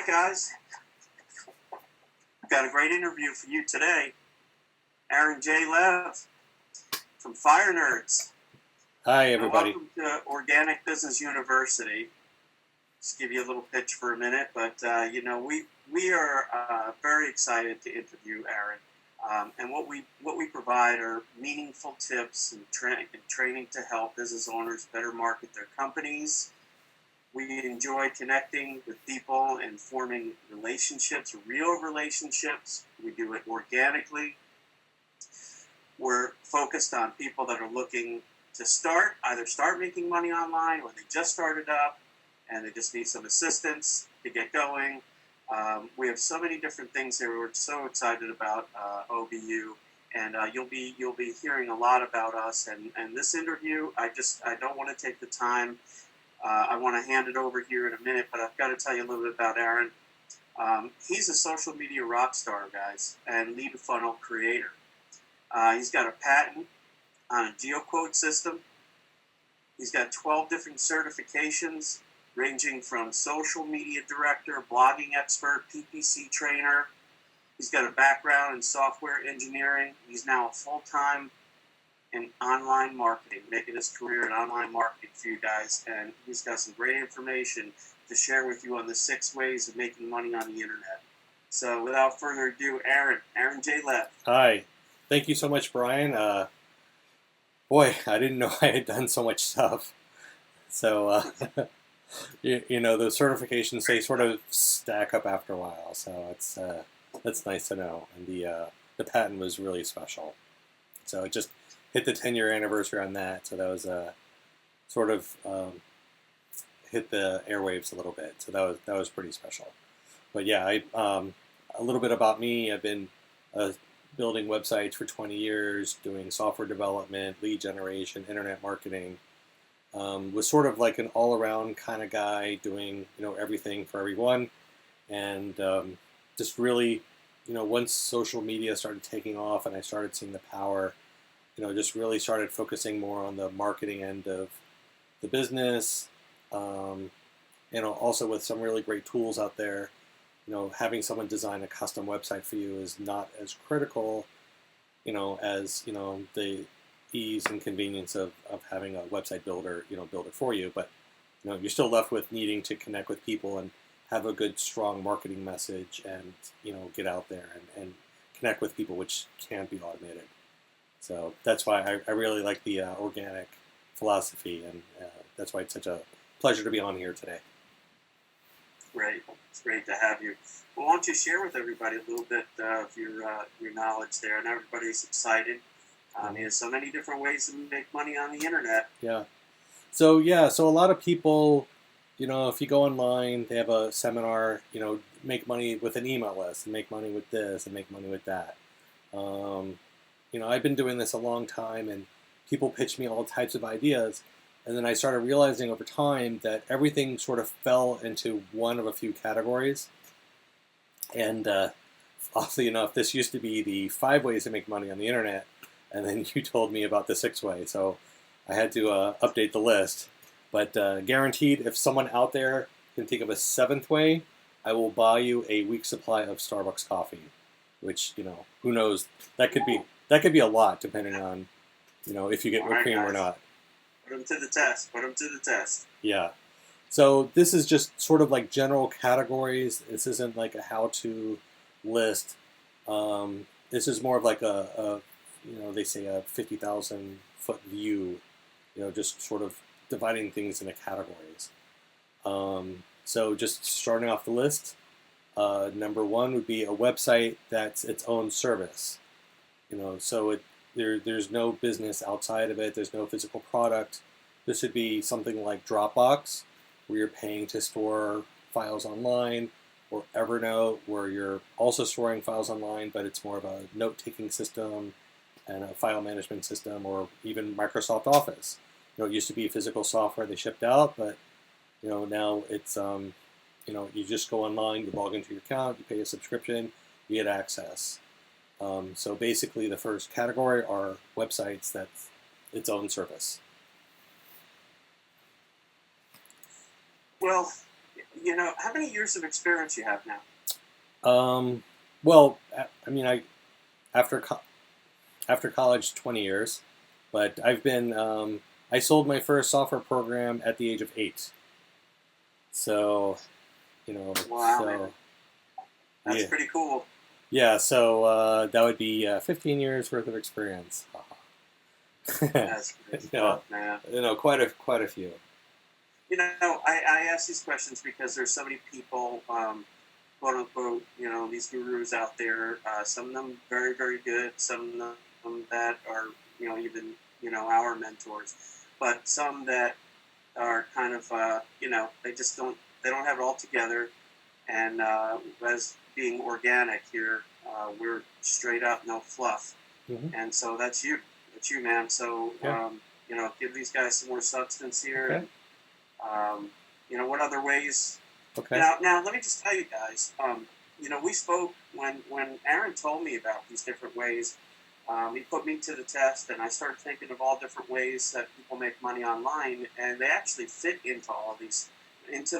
right, guys. I've got a great interview for you today. Aaron J. Lev from Fire Nerds. Hi, everybody. Welcome to Organic Business University. Just give you a little pitch for a minute, but we are very excited to interview Aaron. And what we provide are meaningful tips and training to help business owners better market their companies. We enjoy connecting with people and forming relationships, real relationships. We do it organically. We're focused on people that are looking to either start making money online or they just started up and they just need some assistance to get going. We have so many different things here. We're so excited about OBU, and you'll be hearing a lot about us. And this interview, I don't want to take the time. I want to hand it over here in a minute, but I've got to tell you a little bit about Aaron. He's a social media rock star, guys, and lead funnel creator. He's got a patent on a geoquote system. He's got 12 different certifications, ranging from social media director, blogging expert, PPC trainer. He's got a background in software engineering. He's now a full-time in online marketing, making his career in online marketing for you guys. And he's got some great information to share with you on the 6 ways of making money on the internet. So without further ado, Aaron J. Lev. Hi. Thank you so much, Brian. Boy, I didn't know I had done so much stuff. So, the certifications, they sort of stack up after a while. So that's nice to know. And the patent was really special. So it just hit the 10-year anniversary on that. So that was sort of hit the airwaves a little bit. So that was pretty special. But yeah, a little bit about me. I've been building websites for 20 years, doing software development, lead generation, internet marketing. Was sort of like an all-around kind of guy, doing everything for everyone, and just really, once social media started taking off and I started seeing the power, just really started focusing more on the marketing end of the business, also with some really great tools out there. Having someone design a custom website for you is not as critical, as, the ease and convenience of having a website builder, build it for you. But, you're still left with needing to connect with people and have a good, strong marketing message and, get out there and connect with people, which can't be automated. So that's why I really like the organic philosophy, and that's why it's such a pleasure to be on here today. Great. It's great to have you. Well, why don't you share with everybody a little bit of your knowledge there? And everybody's excited. There's so many different ways to make money on the internet. Yeah. So a lot of people, if you go online, they have a seminar, make money with an email list, and make money with this, and make money with that. I've been doing this a long time, and people pitch me all types of ideas. And then I started realizing over time that everything sort of fell into one of a few categories. And oddly enough, this used to be the 5 ways to make money on the internet. And then you told me about the 6 way. So I had to update the list. But guaranteed, if someone out there can think of a 7th way, I will buy you a week's supply of Starbucks coffee. Which, who knows? That could be a lot, depending on, if you get whipped cream or not. Put them to the test. Yeah. So this is just sort of like general categories. This isn't like a how-to list. This is more of like they say a 50,000 foot view, just sort of dividing things into categories. So just starting off the list, number 1 would be a website that's its own service. So there's no business outside of it. There's no physical product. This would be something like Dropbox, where you're paying to store files online, or Evernote, where you're also storing files online, but it's more of a note-taking system and a file management system, or even Microsoft Office. It used to be physical software they shipped out, but now it's you just go online, you log into your account, you pay a subscription, you get access. So basically, the first category are websites that's its own service. Well, how many years of experience you have now? Well, I mean, after co- after college, 20 years, but I sold my first software program at the age of 8. So, Wow, man, so that's yeah, pretty cool. yeah. So that would be 15 years worth of experience. That's good no, stuff, man. quite a few. I ask these questions because there's so many people, quote unquote, these gurus out there. Some of them very, very good. Some of them that are, even, our mentors. But some that are kind of, they don't have it all together. And as being organic here, we're straight up, no fluff. Hmm. And so that's you. That's you, man. So, Yeah. give these guys some more substance here. Okay. And, what other ways? Okay. Now, let me just tell you guys. We spoke when Aaron told me about these different ways. He put me to the test, and I started thinking of all different ways that people make money online, and they actually fit into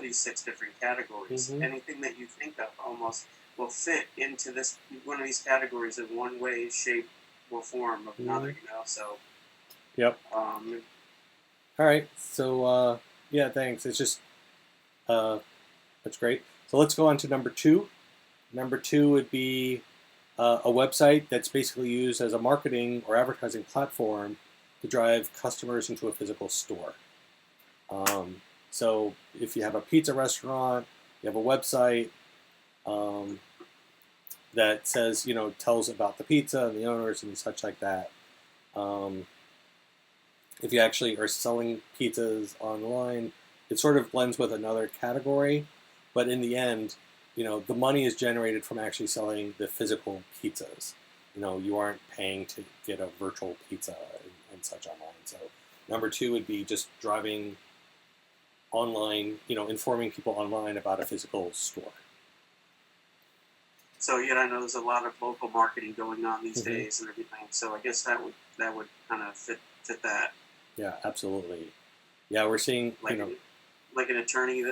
these 6 different categories. Hmm. Anything that you think of almost will fit into this one of these categories in one way, shape, or form of another. So. Yep. Um, All right. So yeah, thanks. It's just that's great. So let's go on to number 2. Number 2 would be a website that's basically used as a marketing or advertising platform to drive customers into a physical store. So if you have a pizza restaurant, you have a website that says, tells about the pizza and the owners and such like that. If you actually are selling pizzas online, it sort of blends with another category, but in the end, the money is generated from actually selling the physical pizzas. You aren't paying to get a virtual pizza and such online. So number 2 would be just driving online, informing people online about a physical store. So I know there's a lot of local marketing going on these Mm-hmm. days and everything. So I guess that would kind of fit that. Yeah, absolutely. Yeah, we're seeing, like an attorney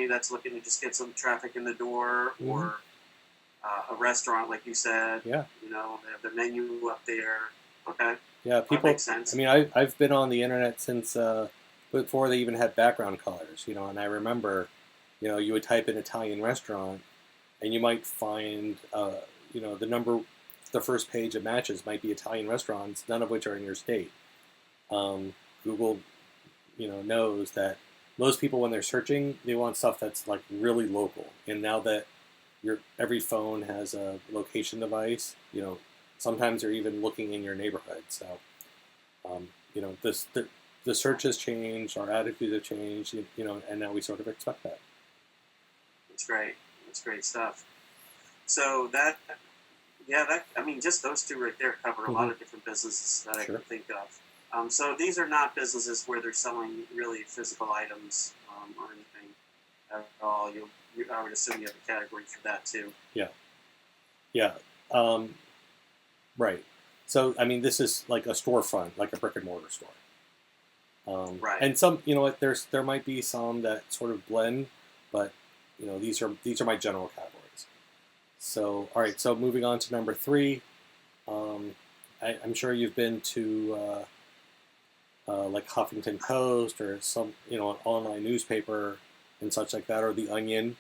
that's looking to just get some traffic in the door, mm-hmm. or a restaurant, like you said. Yeah. They have their menu up there. Okay. Yeah, That makes sense. I mean, I've been on the internet since before they even had background colors, and I remember, you would type in Italian restaurant, and you might find, the first page of matches might be Italian restaurants, none of which are in your state. Google, knows that most people, when they're searching, they want stuff that's like really local. And now that every phone has a location device, sometimes they're even looking in your neighborhood. So, the search has changed, our attitudes have changed, and now we sort of expect that. That's great. That's great stuff. So I mean, just those 2 right there cover a lot of different businesses that I can think of. So these are not businesses where they're selling really physical items or anything at all. I would assume you have a category for that too. Yeah. Yeah. Right. So, I mean, this is like a storefront, like a brick and mortar store. Right. And some, there might be some that sort of blend, but these are my general categories. So, all right. So, moving on to number 3, I'm sure you've been to like Huffington Post or some, an online newspaper and such like that, or The Onion.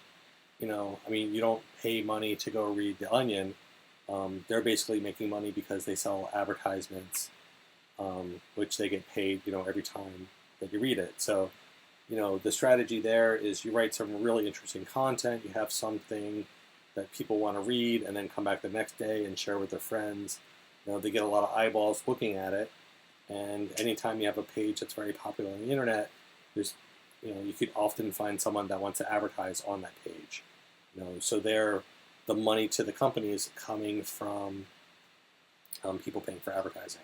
I mean, you don't pay money to go read The Onion. They're basically making money because they sell advertisements, which they get paid, every time that you read it. So, the strategy there is you write some really interesting content, you have something that people want to read, and then come back the next day and share with their friends. They get a lot of eyeballs looking at it, and anytime you have a page that's very popular on the internet, there's, you could often find someone that wants to advertise on that page. So the money to the company is coming from people paying for advertising.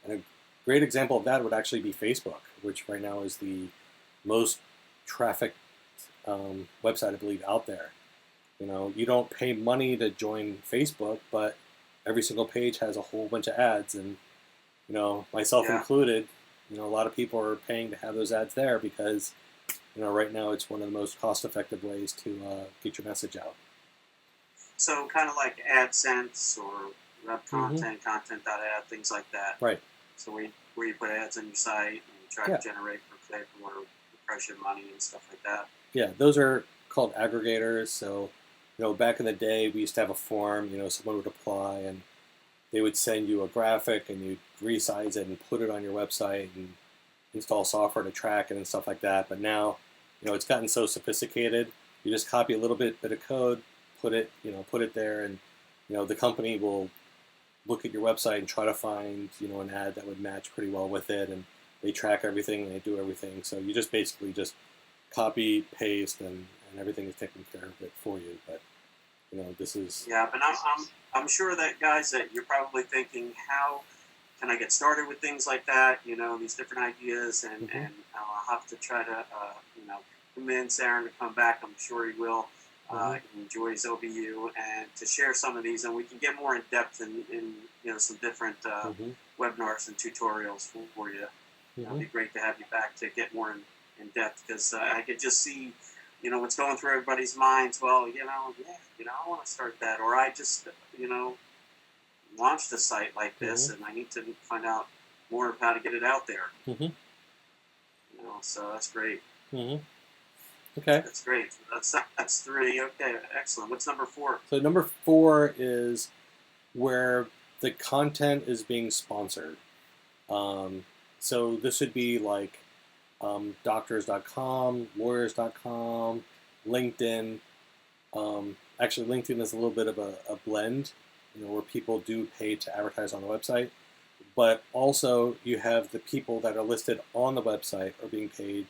And a great example of that would actually be Facebook, which right now is the most trafficked website, I believe, out there. You don't pay money to join Facebook, but every single page has a whole bunch of ads, and myself included, a lot of people are paying to have those ads there because right now it's one of the most cost-effective ways to get your message out. So kind of like AdSense or web Mm-hmm. content.ad, things like that. Right. So where you put ads on your site and you try Yeah. to generate per click or impression money and stuff like that. Yeah. Those are called aggregators. So, back in the day, we used to have a form. Someone would apply and they would send you a graphic and you'd resize it and put it on your website and install software to track it and stuff like that. But now, it's gotten so sophisticated. You just copy a little bit of code, put it there, and the company will look at your website and try to find an ad that would match pretty well with it, and they track everything and they do everything. So you just basically just copy, paste, and everything is taken care of it for you. But this is Yeah, but I'm sure that guys that you're probably thinking, how can I get started with things like that? These different ideas, and mm-hmm, and I'll have to try to convince Aaron to come back. I'm sure he will. mm-hmm, He enjoys OBU and to share some of these, and we can get more in depth in some different mm-hmm, webinars and tutorials for you. It'd mm-hmm, be great to have you back to get more in depth because I could just see, what's going through everybody's minds. Well, I want to start that, or I just, launched a site like this, mm-hmm, and I need to find out more of how to get it out there. mm-hmm, So that's great. mm-hmm. Okay. That's great. That's three. Okay, excellent. What's number four? So number 4 is where the content is being sponsored. So this would be like doctors.com, lawyers.com, LinkedIn. Actually, LinkedIn is a little bit of a blend, where people do pay to advertise on the website. But also, you have the people that are listed on the website are being paid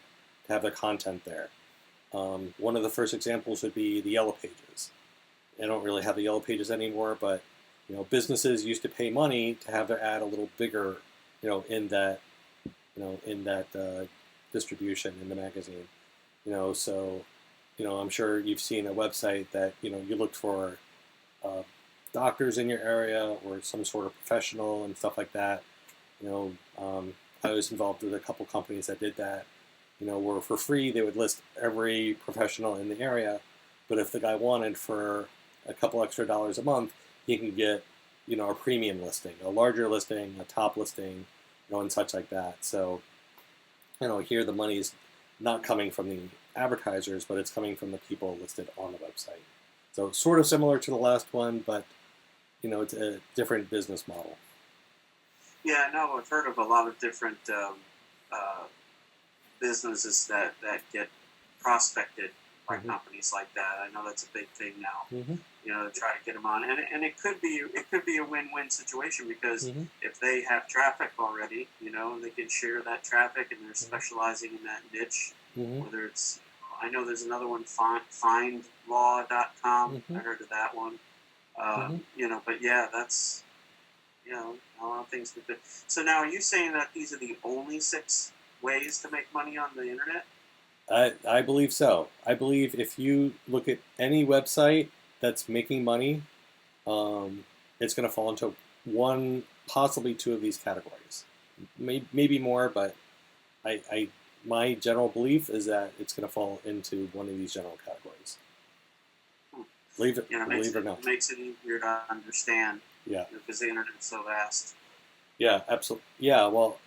to have their content there. One of the first examples would be the Yellow Pages. They don't really have the Yellow Pages anymore, but businesses used to pay money to have their ad a little bigger, in that distribution in the magazine. So I'm sure you've seen a website that you looked for doctors in your area or some sort of professional and stuff like that. I was involved with a couple companies that did that. Where for free they would list every professional in the area, but if the guy wanted for a couple extra dollars a month, he can get a premium listing, a larger listing, a top listing, and such like that. So here the money is not coming from the advertisers, but it's coming from the people listed on the website. So sort of similar to the last one, but it's a different business model. Yeah, no, I've heard of a lot of different businesses that get prospected by Mm-hmm. companies like that. I know that's a big thing now. Mm-hmm. To try to get them on, and it could be a win-win situation because Mm-hmm. if they have traffic already, they can share that traffic, and they're Mm-hmm. specializing in that niche. Mm-hmm. Whether it's, I know there's another one, findlaw.com. Mm-hmm. I heard of that one. Mm-hmm. But yeah, that's a lot of things to do. So now, are you saying that these are the only 6 ways to make money on the internet? I believe so. I believe if you look at any website that's making money, it's going to fall into one, possibly 2 of these categories. Maybe more, but my general belief is that it's going to fall into one of these general categories. Believe it or not. It makes it easier to understand. Yeah. Because the internet is so vast. Yeah, absolutely. Yeah, well,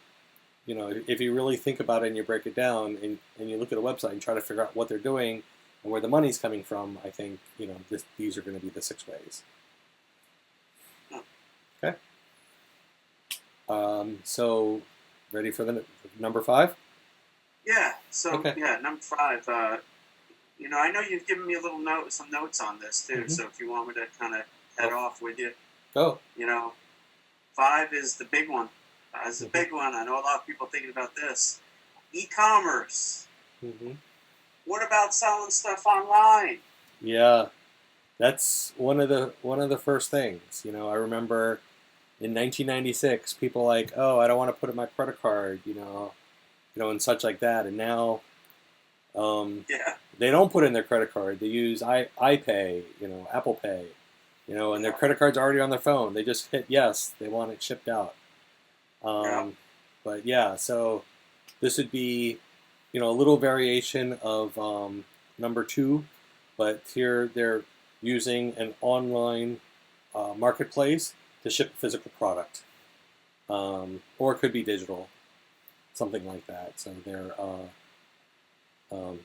if you really think about it and you break it down and you look at a website and try to figure out what they're doing and where the money's coming from, I think, these are going to be the 6 ways. Okay. So, ready for the number 5? Yeah. So, okay. Yeah, number 5. I know you've given me some notes on this too. Mm-hmm. So if you want me to kind of head off with you, Go. 5 is the big one. It's the big one. I know a lot of people thinking about this. E-commerce. Mm-hmm. What about selling stuff online? Yeah, that's one of the first things. I remember in 1996, people like, oh, I don't want to put in my credit card, and such like that. And now, Yeah. they don't put in their credit card. They use iPay, Apple Pay, and their credit card's already on their phone. They just hit yes. They want it shipped out. Yeah. But yeah, so this would be a little variation of number two, but here they're using an online marketplace to ship a physical product, or it could be digital, something like that. So they're um,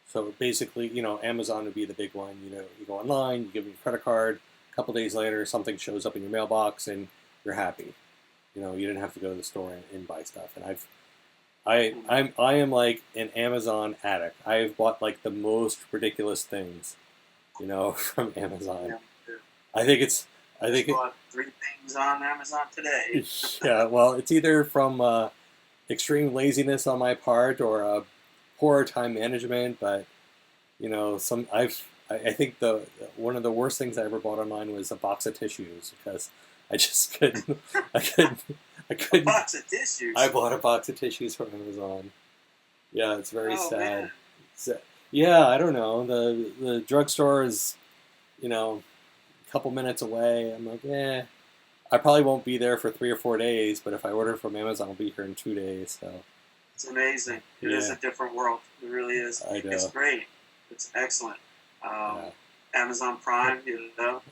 so basically, Amazon would be the big one. You go online, you give them your credit card. A couple days later, something shows up in your mailbox, and you're happy. You didn't have to go to the store and buy stuff. And I am like an Amazon addict. I've bought like the most ridiculous things, from Amazon. Yeah. I think it's I think Just bought 3 things on Amazon today. yeah. Well, it's either from extreme laziness on my part or poor time management, but I think the one of the worst things I ever bought online was a box of tissues because I just couldn't I A couldn't box of tissues. I bought a box of tissues from Amazon. Yeah, it's very Oh sad. man. Yeah, I don't know. The drugstore is, a couple minutes away. I'm like, I probably won't be there for 3 or 4 days, but if I order from Amazon, I'll be here in 2 days. So It's amazing. It is yeah, a different world. It really is. I know. It's great. It's excellent. Yeah. Amazon Prime,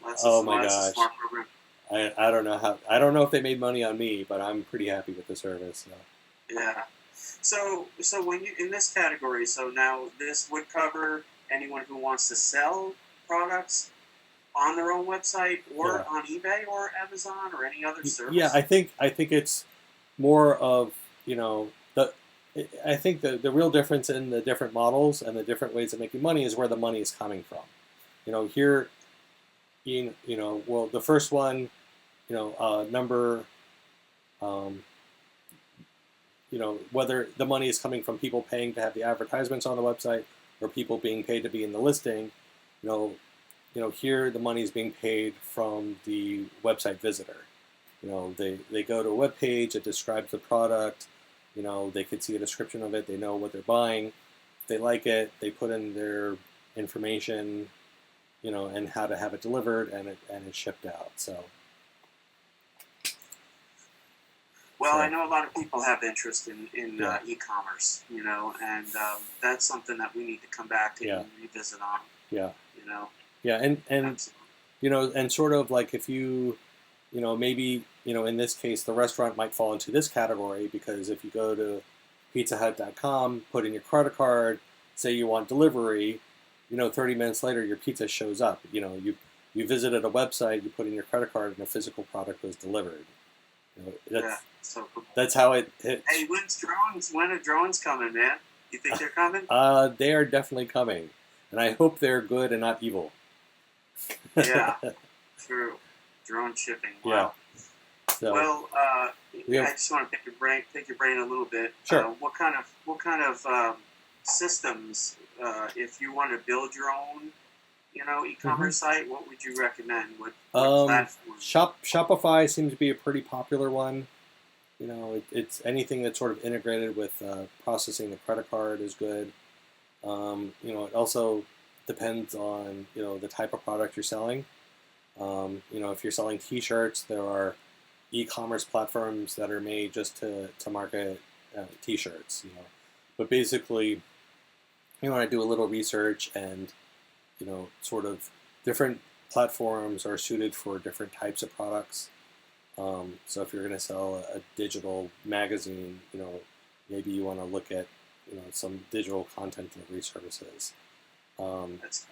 that's Oh a, my that's a gosh. smart program. I don't know I don't know if they made money on me, but I'm pretty happy with the service. So. Yeah. So when you in this category, so now this would cover anyone who wants to sell products on their own website or Yeah. on eBay or Amazon or any other Yeah, service. I think it's more of the I think the real difference in the different models and the different ways of making money is where the money is coming from. Here, well, the first one, number, um, whether the money is coming from people paying to have the advertisements on the website or people being paid to be in the listing, you know, here the money is being paid from the website visitor. They go to a web page, it describes the product, they could see a description of it, they know what they're buying. If they like it, they put in their information, and how to have it delivered, and it's shipped out. Well, I So know a lot of people have interest in yeah, e-commerce, and that's something that we need to come back yeah, and revisit on, yeah, you know. yeah, and Absolutely. and sort of like if you, maybe in this case the restaurant might fall into this category because if you go to pizzahut.com, put in your credit card, say you want delivery, 30 minutes later your pizza shows up. You visited a website, you put in your credit card, and a physical product was delivered. Yeah, That's so cool. that's how it hits. Hey, when's drones? When are drones coming, man? You think they're coming? They are definitely coming, and I hope they're good and not evil. Yeah, true. Drone shipping. Yeah. Wow. So Well, we I have just want to pick your brain a little bit. sure. What kind of systems, if you want to build your own, hmm e-commerce site, what would you recommend? What platform? Shopify seems to be a pretty popular one. It's anything that's sort of integrated with processing the credit card is good. It also depends on the type of product you're selling. If you're selling T-shirts, there are e-commerce platforms that are made just to market T-shirts. But basically, you want to do a little research and sort of different platforms are suited for different types of products. So if you're going to sell a digital magazine, maybe you want to look at some digital content delivery services. Um, That's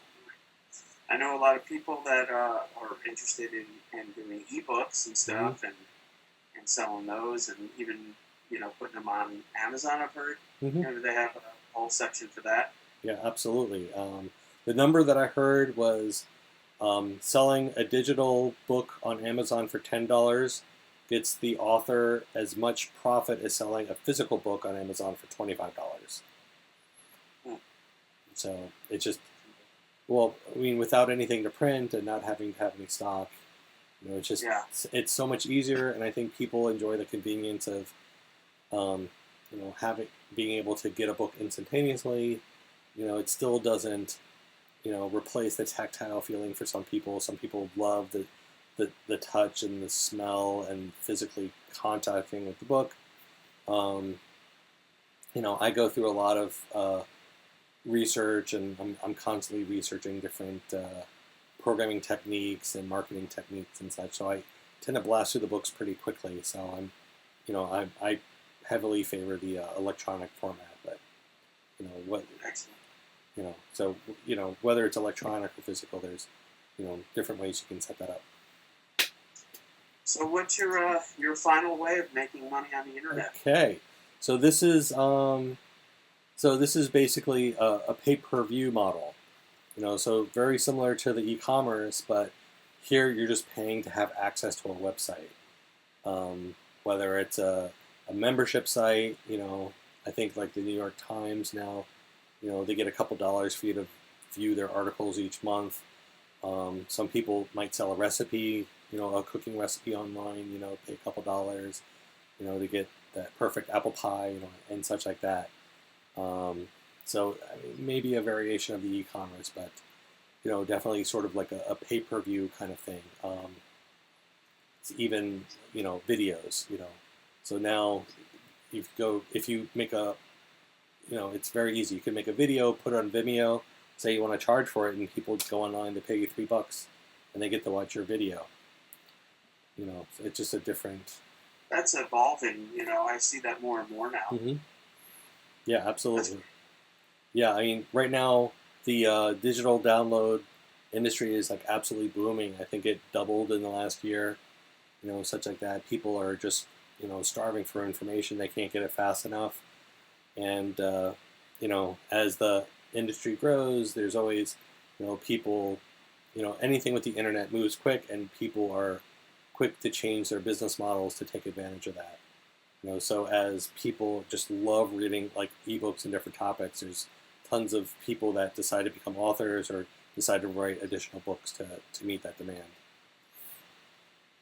I know a lot of people that are interested in doing ebooks and mhm, stuff and selling those and even putting them on Amazon. I've heard mhm. they have a whole section for that. Yeah, absolutely. The number that I heard was selling a digital book on Amazon for $10 gets the author as much profit as selling a physical book on Amazon for $25. Hmm. So it's just, well, I mean, without anything to print and not having to have any stock, it's just Yeah, it's so much easier, and I think people enjoy the convenience of um, having being able to get a book instantaneously. It still doesn't replace the tactile feeling for some people. Some people love the touch and the smell and physically contacting with the book. Um, I go through a lot of research, and I'm constantly researching different programming techniques and marketing techniques and such. So I tend to blast through the books pretty quickly. So I heavily favor the electronic format. But what Excellent. so whether it's electronic or physical, there's different ways you can set that up. So what's your final way of making money on the internet? Okay, so this is basically a pay-per-view model. So very similar to the e-commerce, but here you're just paying to have access to a website. Whether it's a membership site, I think like the New York Times now, they get a couple dollars for you to view their articles each month. Some people might sell a recipe, a cooking recipe online, pay a couple dollars, to get that perfect apple pie, and such like that. So I mean, maybe a variation of the e-commerce, but definitely sort of like a pay-per-view kind of thing. It's even videos. So now if you make it's very easy. You can make a video, put it on Vimeo, say you want to charge for it, and people go online to pay you $3, and they get to watch your video. So it's just a different. That's evolving. I see that more and more now. Mm-hmm. Yeah, absolutely. Yeah, I mean, right now the digital download industry is like absolutely booming. I think it doubled in the last year. Such like that. People are just starving for information. They can't get it fast enough. And as the industry grows, there's always people. Anything with the internet moves quick, and people are quick to change their business models to take advantage of that. So as people just love reading like ebooks and different topics, there's tons of people that decide to become authors or decide to write additional books to meet that demand.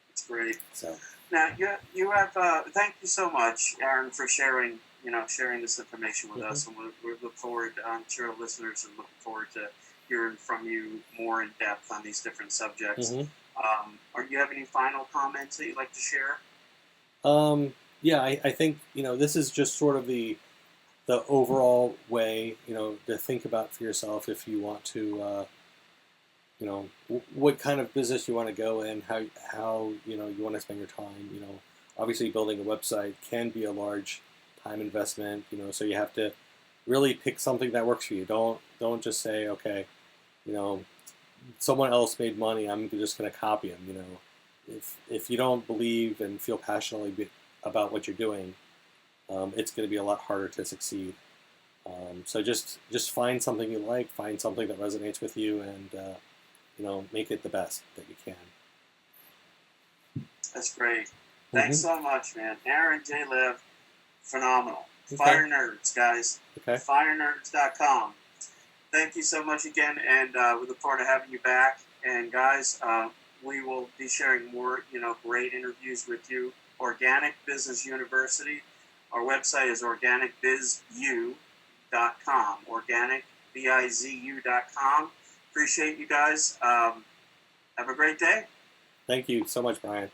That's great. So now you have thank you so much, Aaron, for sharing this information with us, and we look forward. I'm sure the listeners are looking forward to hearing from you more in depth on these different subjects. Or do you have any final comments that you'd like to share? Yeah, I think this is just sort of the overall way to think about for yourself if you want to what kind of business you want to go in, how you want to spend your time. Obviously building a website can be a large time investment. So you have to really pick something that works for you. Don't just say, okay, someone else made money, I'm just going to copy them. If you don't believe and feel passionately about what you're doing, it's going to be a lot harder to succeed. So just find something you like, find something that resonates with you, and make it the best that you can. That's great. Thanks so much, man. Aaron J. Liv, phenomenal. Okay. Fire Nerds, guys. Okay. FireNerds.com. Thank you so much again, and we look forward to having you back. And guys, we will be sharing more, great interviews with you. Organic Business University. Our website is organicbizu.com. Organicbizu.com. Appreciate you guys. Have a great day. Thank you so much, Brian.